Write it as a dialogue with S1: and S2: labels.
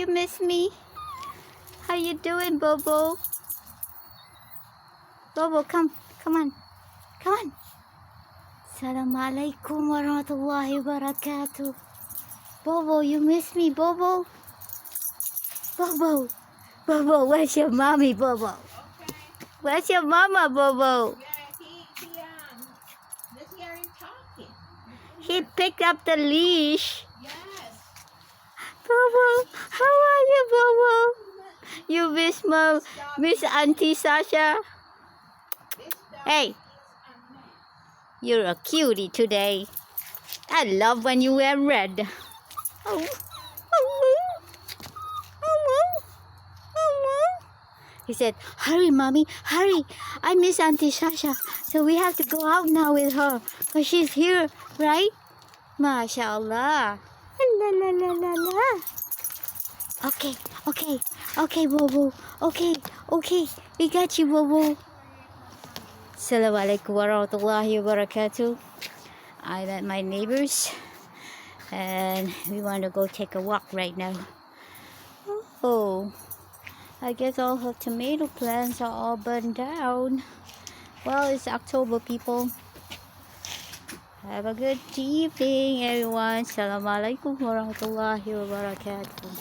S1: You miss me? How you doing, Bobo? Bobo, come on. Come on. Assalamualaikum warahmatullahi wabarakatuh. Bobo, you miss me, Bobo? Bobo, where's your mommy, Bobo?
S2: Okay.
S1: Where's your mama, Bobo?
S2: Yeah, let's hear him talking.
S1: He picked up the leash.
S2: Yes.
S1: Bobo, how are you, Bobo? You miss Auntie Sasha? Hey, you're a cutie today. I love when you wear red. Oh. He said, hurry, mommy, hurry. I miss Auntie Sasha. So we have to go out now with her. Because she's here, right? MashaAllah. La la la la la. Okay, Bobo. Okay. We got you, Bobo. Assalamualaikum warahmatullahi wabarakatuh. I'm at my neighbor's. And we want to go take a walk right now. Oh. I guess all her tomato plants are all burned down. Well, it's October, people. Have a good evening, everyone. Assalamualaikum warahmatullahi wabarakatuh.